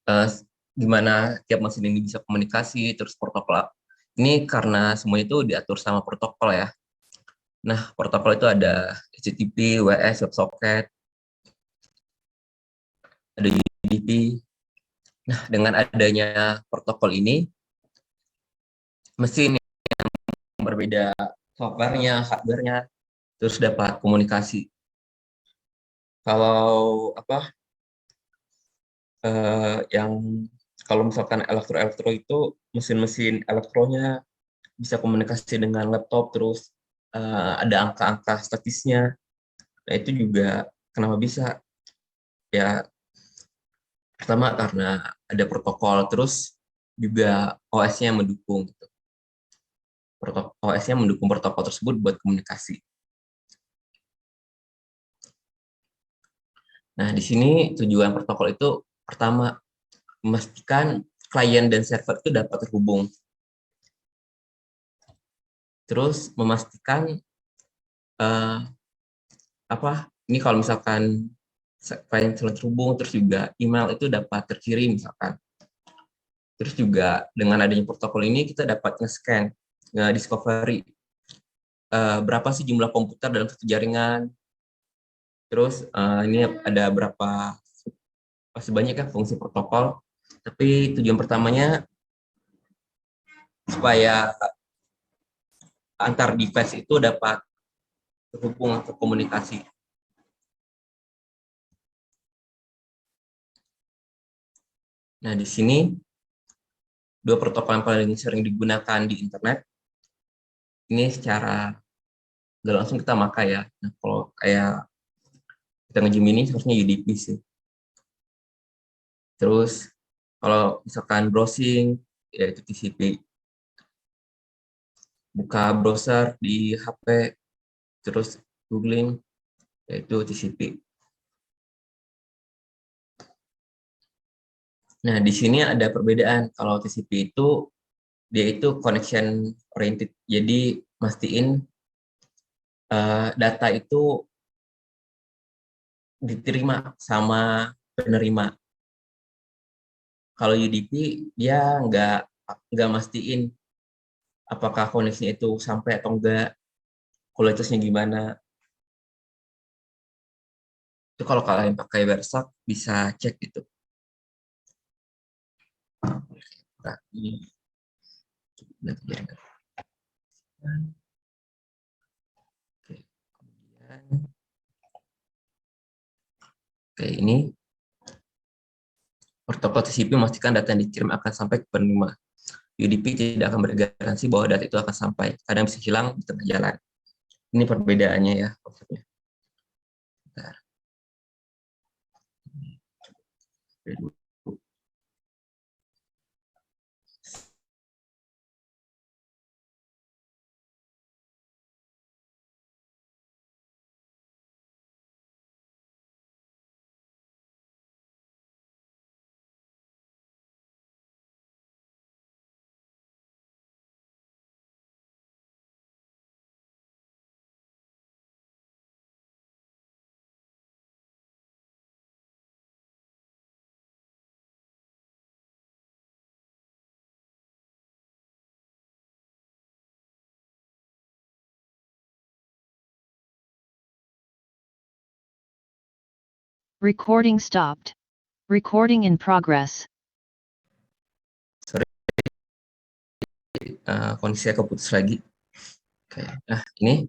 eh, gimana tiap mesin ini bisa komunikasi, terus protokol. Ini karena semuanya itu diatur sama protokol ya. Nah, protokol itu ada HTTP, WS, WebSocket, ada UDP. Nah, dengan adanya protokol ini, mesin yang berbeda softwarenya, hardwarenya, terus dapat komunikasi. Kalau yang kalau misalkan elektro itu mesin-mesin elektronya bisa komunikasi dengan laptop, terus ada angka-angka statisnya. Nah, itu juga kenapa bisa? Ya, pertama karena ada protokol, terus juga OS-nya mendukung gitu. OS-nya mendukung protokol tersebut buat komunikasi. Nah, di sini tujuan protokol itu pertama memastikan klien dan server itu dapat terhubung. Terus memastikan eh, ini kalau misalkan klien selalu terhubung, terus juga email itu dapat terkirim misalkan. Terus juga dengan adanya protokol ini kita dapat nge-scan, nge-discovery berapa sih jumlah komputer dalam satu jaringan. Terus ini ada berapa sebanyak ya fungsi protokol. Tapi tujuan pertamanya supaya antar device itu dapat terhubung atau komunikasi. Nah, di sini dua protokol yang paling sering digunakan di internet ini secara nggak langsung kita pakai ya. Nah, kalau kayak kita nge-Gemini harusnya UDP sih. Terus kalau misalkan browsing yaitu TCP. Buka browser di HP terus googling yaitu TCP. Nah, di sini ada perbedaan. Kalau TCP itu dia itu connection oriented. Jadi mastiin data itu diterima sama penerima. Kalau UDP dia nggak mastiin apakah koneksinya itu sampai atau enggak, kualitasnya gimana. Itu kalau kalian pakai Versak bisa cek gitu. Nah, ini nanti jaringan. Oke, kemudian ini protokol TCP memastikan data yang dikirim akan sampai ke penerima. UDP tidak akan bergaransi bahwa data itu akan sampai. Kadang bisa hilang di tengah jalan. Ini perbedaannya ya konsepnya. Bentar. Recording stopped. Recording in progress. Sorry, kondisi saya keputus lagi. Oke.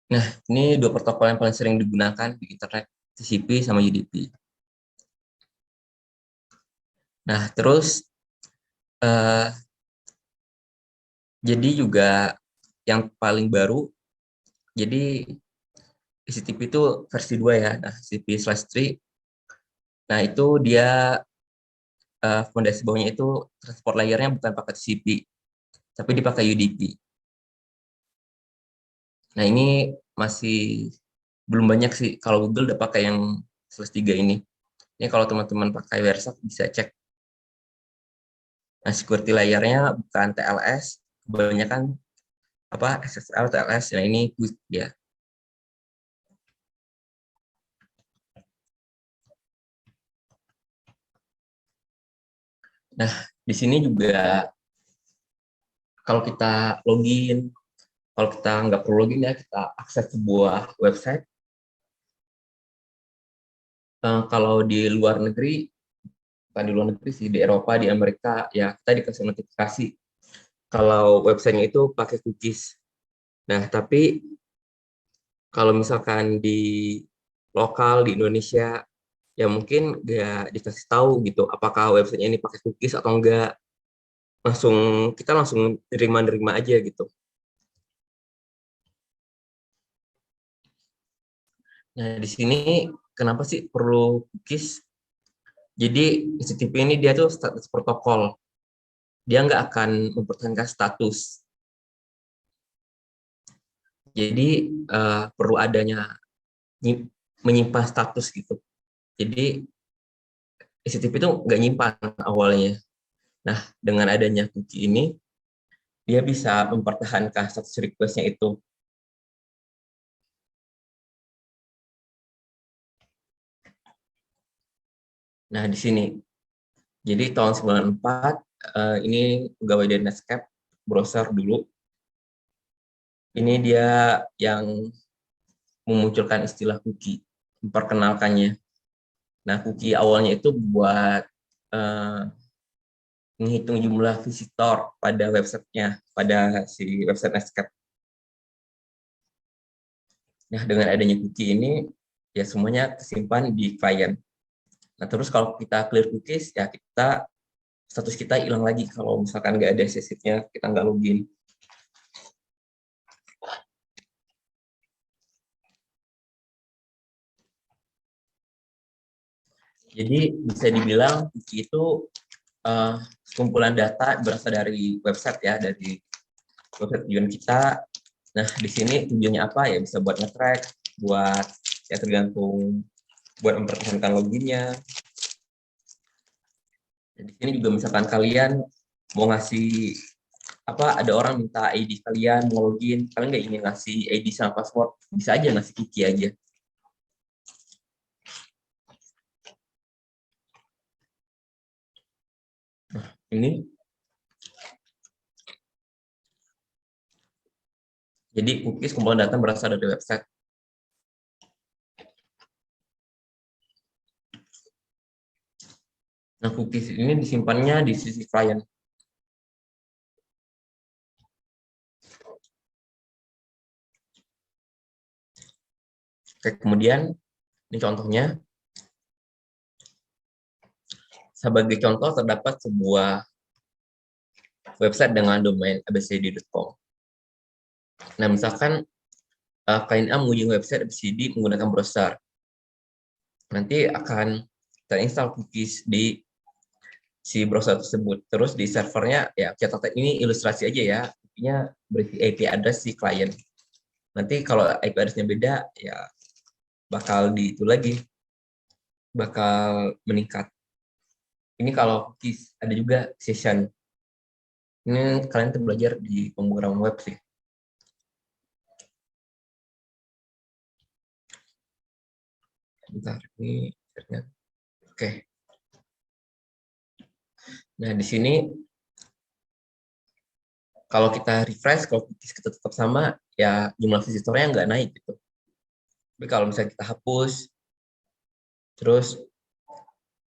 Nah, ini dua protokol yang paling sering digunakan di internet, TCP sama UDP. Nah, terus jadi juga yang paling baru, jadi TCP itu versi 2 ya. Nah, TCP/3. Nah, itu dia fondasi bawahnya itu transport layernya bukan pakai TCP, tapi dipakai UDP. Nah, ini masih belum banyak sih. Kalau Google udah pakai yang /3 ini. Ini kalau teman-teman pakai Versak bisa cek. Nah, security layernya bukan TLS, kebanyakan SSL, TLS. Nah, ini dia. Nah, di sini juga kalau kita login, kalau kita nggak perlu login ya, kita akses sebuah website. Kalau di luar negeri, bukan di luar negeri sih, di Eropa, di Amerika, ya kita dikasih notifikasi kalau websitenya itu pakai cookies. Nah, tapi kalau misalkan di lokal di Indonesia, ya mungkin nggak dikasih tahu gitu, apakah websitenya ini pakai cookies atau enggak. Kita langsung nerima-nerima aja gitu. Nah, di sini kenapa sih perlu cookies? Jadi HTTP ini dia tuh status protokol. Dia nggak akan mempertahankan status. Jadi perlu adanya menyimpan status gitu. Jadi HTTP itu nggak nyimpan awalnya. Nah, dengan adanya cookie ini, dia bisa mempertahankan status request-nya itu. Nah, di sini. Jadi tahun 94, ini pegawai dari Netscape, browser dulu. Ini dia yang memunculkan istilah cookie, memperkenalkannya. Nah, cookie awalnya itu buat eh, menghitung jumlah visitor pada websitenya, pada si website Netscape. Nah, dengan adanya cookie ini, ya semuanya tersimpan di klien. Nah, terus kalau kita clear cookies, ya status kita hilang lagi kalau misalkan nggak ada sessionnya, kita nggak login. Jadi bisa dibilang cookie itu kumpulan data berasal dari website ya, dari website tujuan kita. Nah, di sini tujuannya apa ya? Bisa buat nge-track, buat ya tergantung buat mempertahankan loginnya. Di sini juga misalkan kalian mau ngasih ada orang minta ID kalian mau login, kalian nggak ingin ngasih ID sama password, bisa aja ngasih cookie aja. Nah, ini jadi cookies kumpulan data berasal dari website. Nah, cookies ini disimpannya di sisi klien. Oke, kemudian ini contohnya. Sebagai contoh terdapat sebuah website dengan domain abcd.com. Nah, misalkan klien A mengunjungi website abcd menggunakan browser. Nanti akan terinstall cookies di si browser tersebut. Terus di servernya, ya catatan ini ilustrasi aja ya, intinya berisi IP address si klien. Nanti kalau IP address-nya beda, ya bakal di itu lagi, bakal meningkat. Ini kalau cookies, ada juga session. Ini kalian tuh belajar di pemrograman web sih. Bentar, ini oke. Nah, di sini kalau kita refresh, kalau cookies kita tetap sama, ya jumlah visitornya nggak naik gitu. Tapi kalau misalnya kita hapus, terus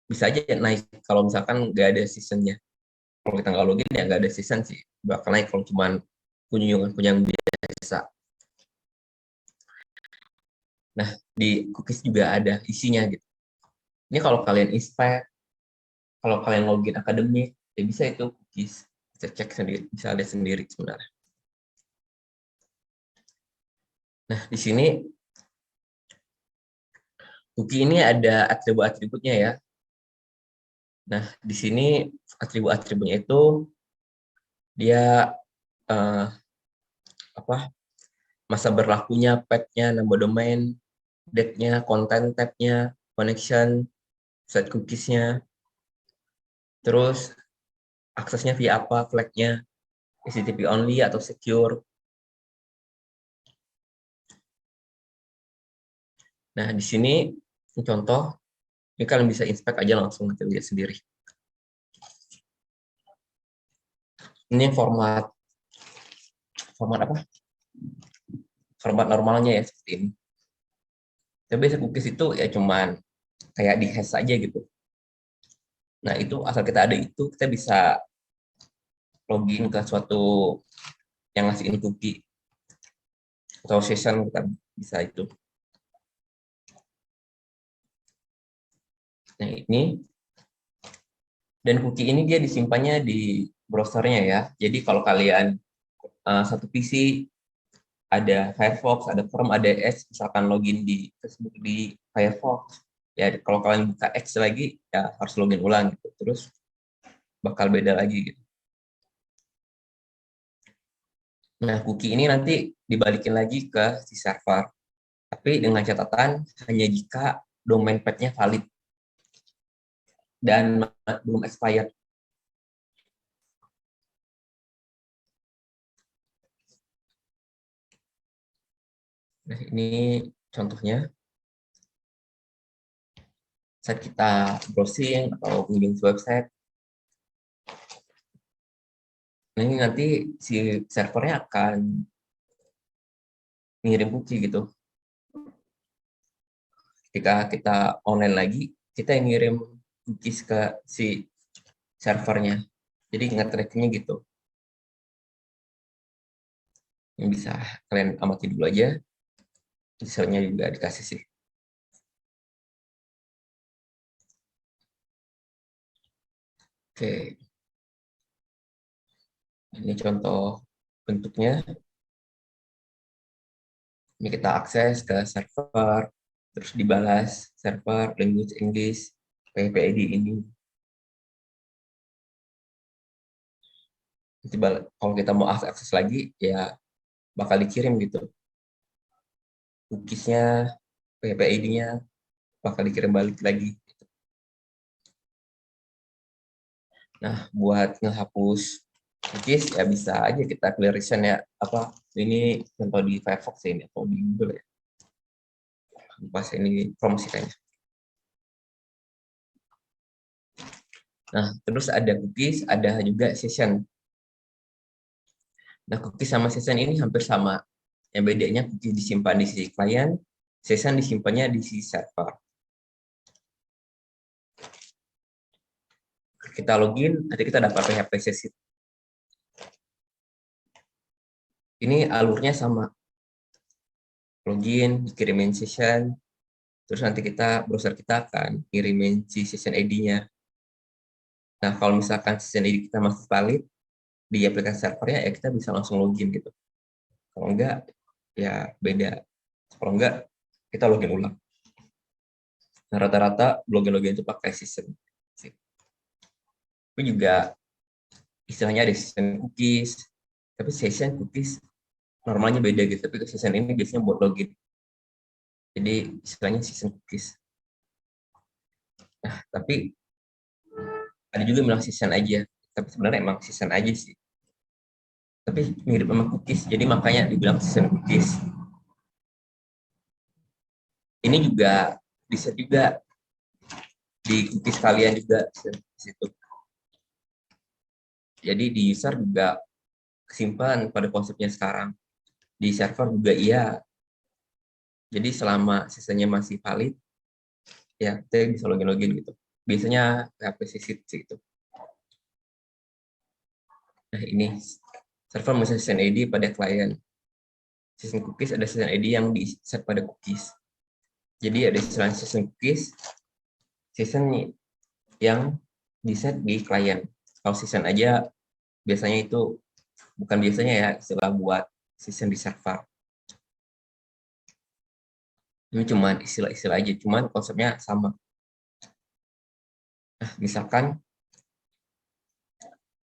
bisa aja naik kalau misalkan nggak ada seasonnya. Kalau kita nggak login ya nggak ada season sih, bakal naik kalau cuma kunjungan biasa. Nah, di cookies juga ada isinya gitu. Ini kalau kalian inspect, kalau kalian login akademik, ya bisa itu cookies. Bisa cek sendiri, bisa lihat sendiri sebenarnya. Nah, di sini cookie ini ada atribut-atributnya ya. Nah, di sini atribut-atributnya itu dia eh, masa berlakunya, path-nya, nama domain, date-nya, content tab-nya, connection, set cookies-nya, terus aksesnya via apa, flag-nya, HTTP only atau secure. Nah, di sini contoh, ini kalian bisa inspect aja langsung nanti lihat sendiri. Ini format apa? Format normalnya ya seperti ini. Tapi biasa cookies itu ya cuman kayak di hash aja gitu. Nah itu asal kita ada itu, kita bisa login ke suatu yang ngasih ini cookie atau session, kita bisa itu. Nah ini, dan cookie ini dia disimpannya di browsernya ya. Jadi kalau kalian satu PC ada Firefox, ada Chrome, ada Edge, misalkan login di Facebook di Firefox, ya kalau kalian buka Edge lagi, ya harus login ulang gitu. Terus bakal beda lagi gitu. Nah, cookie ini nanti dibalikin lagi ke si server. Tapi dengan catatan hanya jika domain path-nya valid dan belum expired. Nah, ini contohnya. Saat kita browsing atau kunjungi website, nah ini nanti si servernya akan ngirim cookie gitu. Ketika kita online lagi, kita yang ngirim cookies ke si servernya. Jadi nge-tracknya gitu. Yang bisa kalian amati dulu aja. Misalnya juga dikasih sih. Oke. Ini contoh bentuknya. Ini kita akses ke server, terus dibalas server language English, PHP-ID ini. Kalau kita mau akses lagi, ya bakal dikirim gitu. Cookies-nya, PHP-ID-nya bakal dikirim balik lagi. Nah, buat ngehapus cookies ya bisa aja kita clear recent ya. Apa ini contoh di Firefox ini atau di Google ya. Pas ini promosi kayaknya. Nah, terus ada cookies, ada juga session. Nah, cookies sama session ini hampir sama. Yang bedanya cookies disimpan di sisi klien, session disimpannya di sisi server. Kita login, nanti kita dapat PHP session. Ini alurnya sama. Login, dikirimin session, terus nanti browser kita akan kirimin si session ID-nya. Nah, kalau misalkan session ID kita masih valid di aplikasi servernya, ya kita bisa langsung login gitu. Kalau enggak, ya beda. Kalau enggak, kita login ulang. Nah, rata-rata login itu pakai session. Tapi juga istilahnya ada session cookies, tapi session cookies normalnya beda gitu. Tapi session ini biasanya buat login. Jadi istilahnya session cookies. Nah, tapi ada juga bilang session aja. Tapi sebenarnya emang session aja sih. Tapi mirip sama cookies, jadi makanya dibilang session cookies. Ini juga bisa juga di cookies kalian juga di situ. Jadi di user juga kesimpan pada konsepnya sekarang. Di server juga iya. Jadi selama sisanya masih valid, ya kita bisa login gitu. Biasanya PHP sisir gitu. Nah ini server masih session ID pada klien. Session cookies ada session ID yang di set pada cookies. Jadi ada istilah session cookies, session yang di set di klien. Kalau session aja biasanya itu bukan biasanya ya istilah buat session di server. Ini cuma istilah-istilah aja, cuman konsepnya sama. Nah, misalkan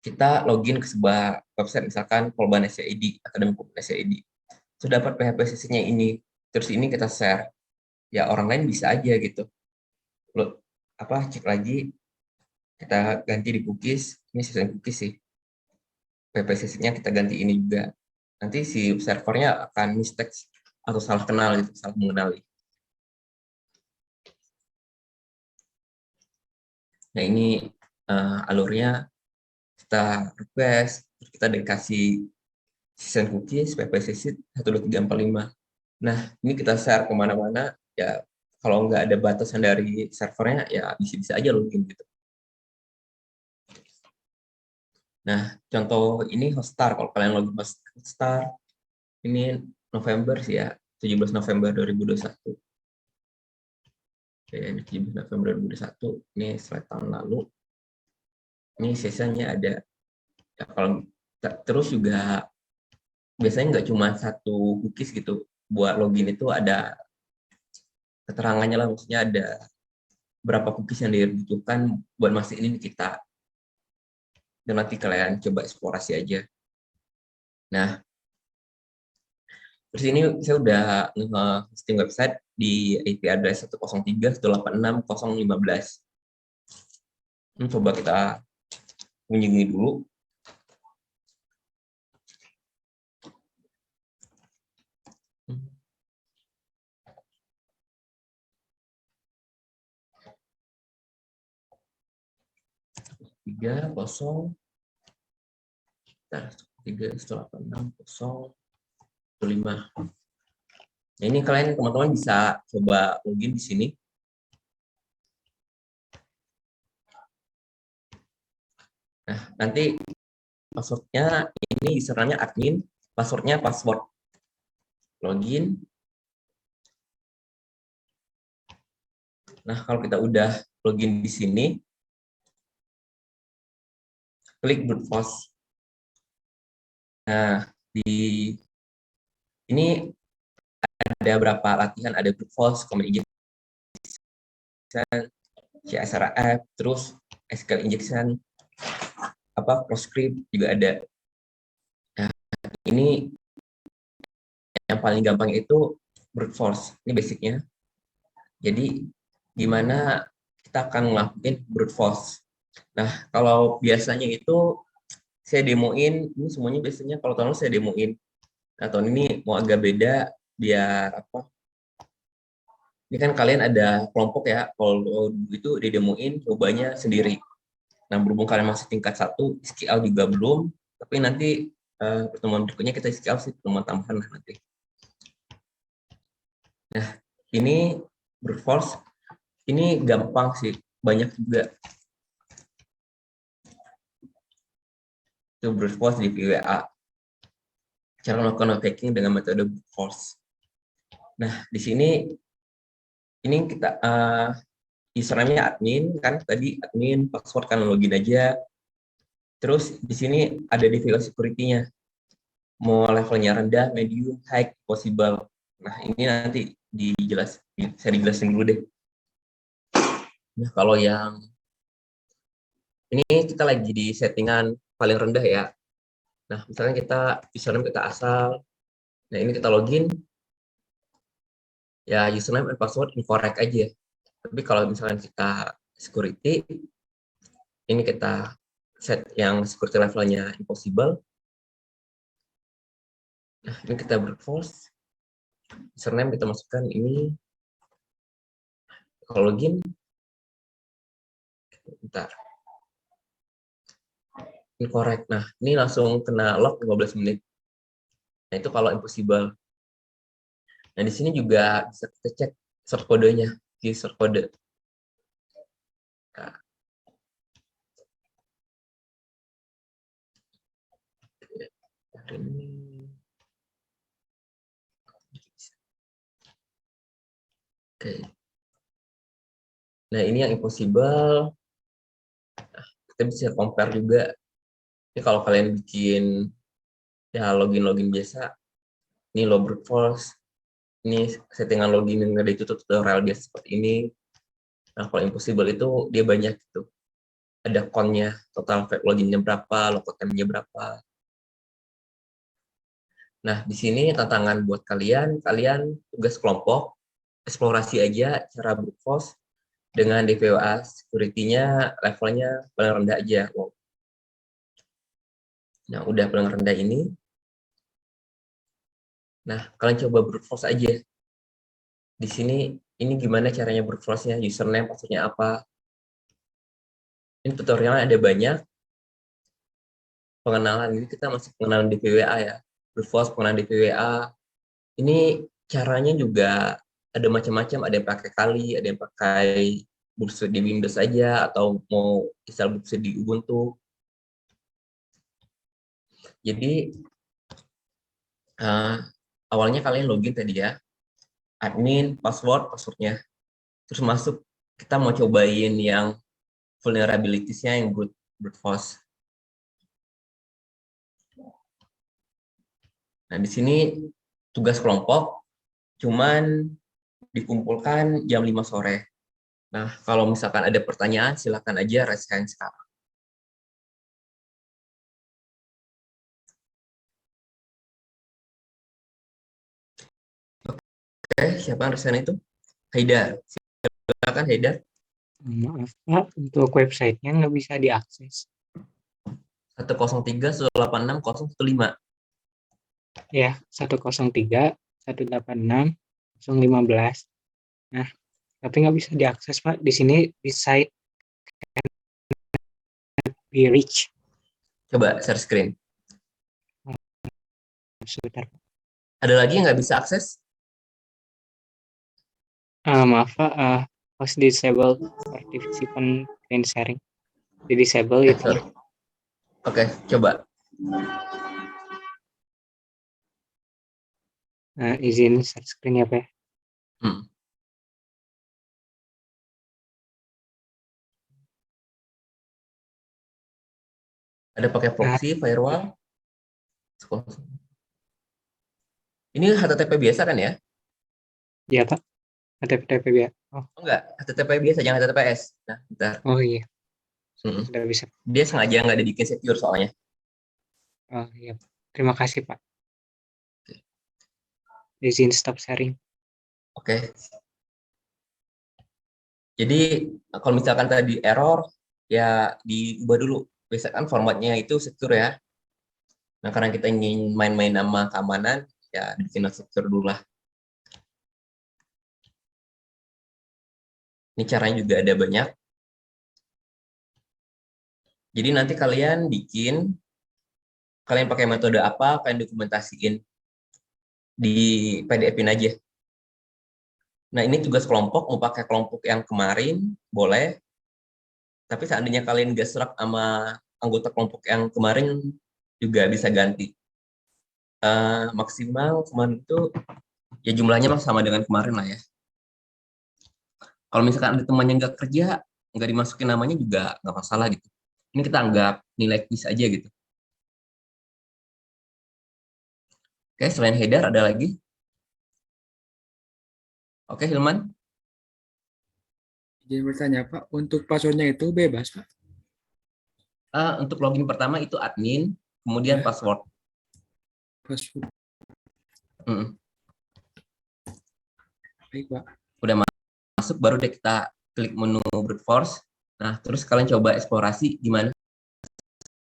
kita login ke sebuah website, misalkan Polban SCID, Akademi SCID. Sudah dapat PHP sesinya ini, terus ini kita share. Ya orang lain bisa aja gitu. Lo cek lagi, kita ganti di cookies, ini session cookies sih. PHP sesinya kita ganti ini juga. Nanti si servernya akan mistake atau salah kenal gitu, salah mengenali. Nah ini alurnya kita request, Terus kita dikasih session cookies, PPCC 12345. Nah, ini kita share kemana-mana, ya kalau nggak ada batasan dari servernya, ya bisa-bisa aja login gitu. Nah, contoh ini Hostar, kalau kalian login Hostar, ini November sih ya, 17 November 2021. Oke, 17 November 2021, ini slide tahun lalu. Ini sessionnya ada. Ya, kalau terus juga biasanya nggak cuma satu cookies gitu. Buat login itu ada keterangannya lah, maksudnya ada berapa cookies yang dibutuhkan buat masukin kita. Dan nanti kalian coba eksplorasi aja. Nah, terus ini saya udah nge-hosting website di IP address 103.186.015. Coba kita kunjungi dulu. Tiga kosong, tiga 186.015. Nah, ini kalian teman-teman bisa coba login di sini. Nah, nanti passwordnya ini username admin, passwordnya password login. Nah, kalau kita udah login di sini, klik brute force. Nah, di ini ada berapa latihan, ada brute force, command injection, CSRF, terus SQL injection, PostScript juga ada. Nah, ini yang paling gampang itu brute force. Ini basicnya. Jadi gimana kita akan ngelakuin brute force. Nah, kalau biasanya itu saya demoin, ini semuanya biasanya kalau tahun saya demoin. Nah, tahun ini mau agak beda biar apa? Ini kan kalian ada kelompok ya, kalau itu didemoin cobanya sendiri. Nah, berhubung kalian masih tingkat 1, SQL juga belum, tapi nanti pertemuan berikutnya kita SQL sih, pertemuan tambahan lah nanti. Nah, ini brute force, ini gampang sih, banyak juga. Itu brute force di PWA. Cara melakukan hacking dengan metode brute force. Nah, di sini ini kita username-nya admin kan tadi admin, password kan login aja. Terus di sini ada default security-nya. Mau levelnya rendah, medium, high, possible. Nah, ini nanti saya dijelasin dulu deh. Nah, kalau yang ini kita lagi di settingan paling rendah ya. Nah, misalnya kita username kita asal. Nah, ini kita login. Ya, username dan password incorrect aja. Tapi kalau misalnya kita security, ini kita set yang security levelnya impossible. Nah, ini kita brute force. Username kita masukkan ini. Kalau login, bentar. Incorrect. Nah, ini langsung kena lock 15 menit. Nah, itu kalau impossible. Nah, di sini juga bisa kita cek short kodenya, di short kode. Nah, ini. Oke. Nah, ini yang impossible. Nah, kita bisa compare juga. Ini kalau kalian bikin ya login biasa, ini low brute force, ini settingan login yang ada itu tutorial biasa seperti ini. Nah, kalau impossible itu dia banyak gitu. Ada count-nya, total loginnya berapa, logout time-nya berapa. Nah, di sini tantangan buat kalian tugas kelompok, eksplorasi aja cara brute force dengan DVOA security-nya levelnya paling rendah aja. Wow. Nah, udah paling rendah ini. Nah, kalian coba brute force aja. Di sini, ini gimana caranya brute force-nya, username, password-nya apa. Ini tutorialnya ada banyak. pengenalan. Jadi kita masih pengenalan di PWA ya. Brute force pengenalan di PWA. Ini caranya juga ada macam-macam. Ada yang pakai Kali, ada yang pakai Bootstrap di Windows aja, atau mau install Bootstrap di Ubuntu. Jadi awalnya kalian login tadi ya, admin, passwordnya, terus masuk. Kita mau cobain yang vulnerabilities-nya yang brute force. Nah, di sini tugas kelompok cuman dikumpulkan jam 5 sore. Nah, kalau misalkan ada pertanyaan, silakan aja raise hand sekarang. Oke, siapa yang raise hand itu? Haidar. Silakan Haidar. Maaf Pak, untuk websitenya nggak bisa diakses. 103.186.015. Ya, 103.186.015. Nah, tapi nggak bisa diakses Pak. Di sini di site be reach. Coba share screen. Sebentar. Ada lagi yang nggak bisa akses? Maaf Pak, host disabled participant screen sharing. Di disable itu. Sorry. Oke, coba. Izin share screen ya Pak. Ada pakai proxy, firewall. Ini HTTP biasa kan ya? Iya Pak, HTTP ya. Oh enggak, HTTP biasa, jangan HTTPS. Nah, bentar. Oh iya, sudah bisa. Dia sengaja nggak dibikin secure soalnya. Oh iya, terima kasih Pak. Izin stop sharing. Oke. Jadi kalau misalkan tadi error, ya diubah dulu. Biasanya kan formatnya itu secure ya. Nah, karena kita ingin main-main sama keamanan, ya bikin secure dulu lah. Ini caranya juga ada banyak. Jadi nanti kalian pakai metode apa, kalian dokumentasiin di PDF-in aja. Nah, ini tugas kelompok, mau pakai kelompok yang kemarin, boleh. Tapi seandainya kalian nggak serak sama anggota kelompok yang kemarin, juga bisa ganti. Maksimal kemarin itu, ya jumlahnya sama dengan kemarin lah ya. Kalau misalkan ada temannya nggak kerja, nggak dimasukin namanya juga nggak masalah gitu. Ini kita anggap nilai quiz aja gitu. Oke, selain Haidar ada lagi? Oke, Hilman. Izin bertanya Pak, untuk passwordnya itu bebas Pak? Untuk login pertama itu admin, kemudian Ya. password. Password. Baik Pak. Udah masuk, baru deh kita klik menu brute force. Nah, terus kalian coba eksplorasi gimana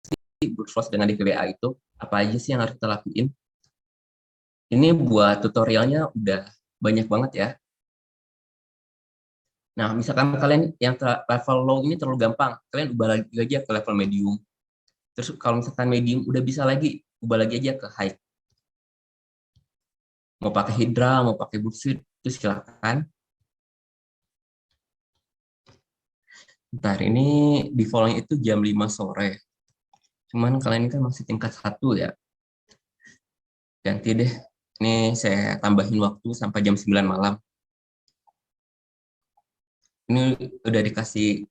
sih brute force dengan di VBA itu. Apa aja sih yang harus kita lakuin. Ini buat tutorialnya udah banyak banget ya. Nah, misalkan kalian yang level low ini terlalu gampang, kalian ubah lagi aja ke level medium. Terus kalau misalkan medium udah bisa lagi, ubah lagi aja ke high. Mau pakai Hydra, mau pakai Bootstrap, itu silakan. Bentar, ini default-nya itu jam 5 sore. Cuman kalian ini kan masih tingkat 1 ya. Ganti deh. Ini saya tambahin waktu sampai jam 9 malam. Ini udah dikasih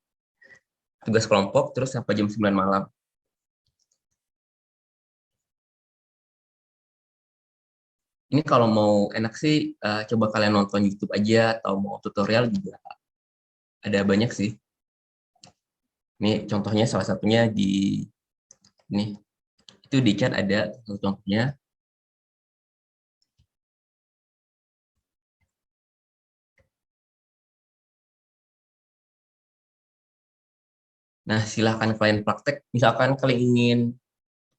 tugas kelompok, terus sampai jam 9 malam. Ini kalau mau enak sih, coba kalian nonton YouTube aja, atau mau tutorial juga ada banyak sih. Ini contohnya salah satunya di ini. Itu di chat ada contohnya. Nah, silahkan kalian praktek. Misalkan kalian ingin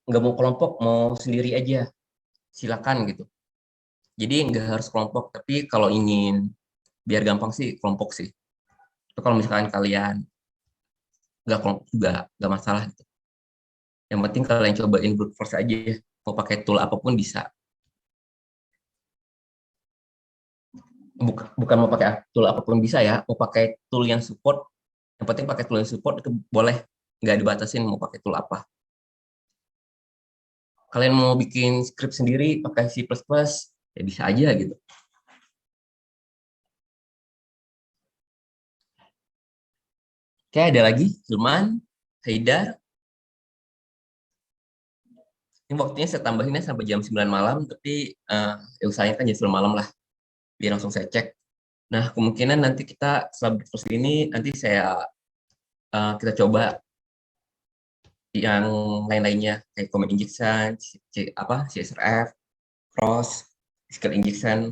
nggak mau kelompok, mau sendiri aja, silakan gitu. Jadi nggak harus kelompok, tapi kalau ingin biar gampang sih kelompok sih. Itu kalau misalkan kalian nggak kelompok juga nggak masalah gitu. Yang penting kalian cobain brute force aja ya. Mau pakai tool apapun bisa. Bukan mau pakai tool apapun bisa ya. Mau pakai tool yang support. Yang penting pakai tool yang support itu boleh. Nggak dibatasin mau pakai tool apa. Kalian mau bikin script sendiri pakai C++, ya bisa aja gitu. Oke, ada lagi, Hilman, Haidar. Ini waktunya saya tambahinnya sampai jam 9 malam, tapi ya usahanya kan jam 9 malam lah, biar langsung saya cek. Nah, kemungkinan nanti kita setelah terus ini, nanti kita coba yang lain-lainnya, kayak comment injection, CSRF, cross, skill injection,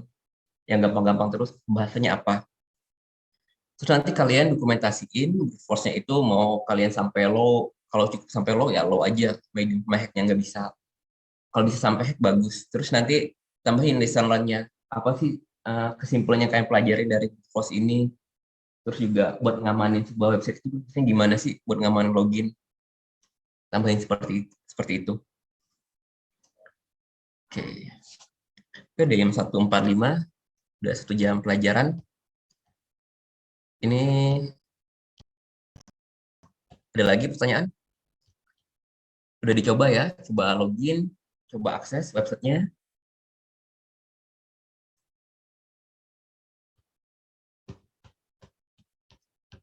yang gampang-gampang terus, bahasanya apa. Terus nanti kalian dokumentasiin force-nya itu mau kalian sampai low, kalau cukup sampai low ya low aja, medium sama hack-nya nggak bisa. Kalau bisa sampai hack bagus. Terus nanti tambahin lesson learn-nya. Apa sih kesimpulannya kalian pelajari dari force ini? Terus juga buat ngamanin sebuah website itu gimana sih buat ngamanin login? Tambahin seperti itu. Oke. Udah jam 1.45, udah 1 jam pelajaran. Ini ada lagi pertanyaan? Udah dicoba ya, coba login, coba akses websitenya.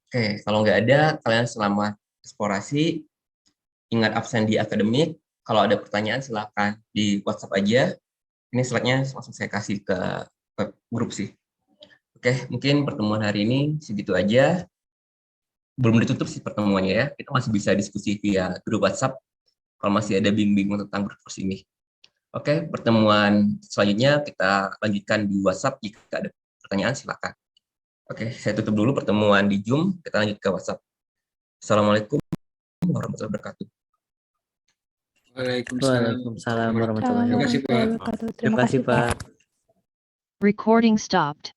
Oke, kalau nggak ada, kalian selamat eksplorasi. Ingat absen di akademik. Kalau ada pertanyaan silakan di WhatsApp aja. Ini slide-nya langsung saya kasih ke grup sih. Oke, mungkin pertemuan hari ini segitu aja. Belum ditutup sih pertemuannya ya. Kita masih bisa diskusi via grup WhatsApp kalau masih ada bingung tentang brute force ini. Oke, pertemuan selanjutnya kita lanjutkan di WhatsApp. Jika ada pertanyaan silakan. Oke, saya tutup dulu pertemuan di Zoom. Kita lanjut ke WhatsApp. Assalamualaikum warahmatullahi wabarakatuh. Waalaikumsalam warahmatullahi Terima kasih, Pak. wabarakatuh. Terima kasih, Pak. Recording stopped.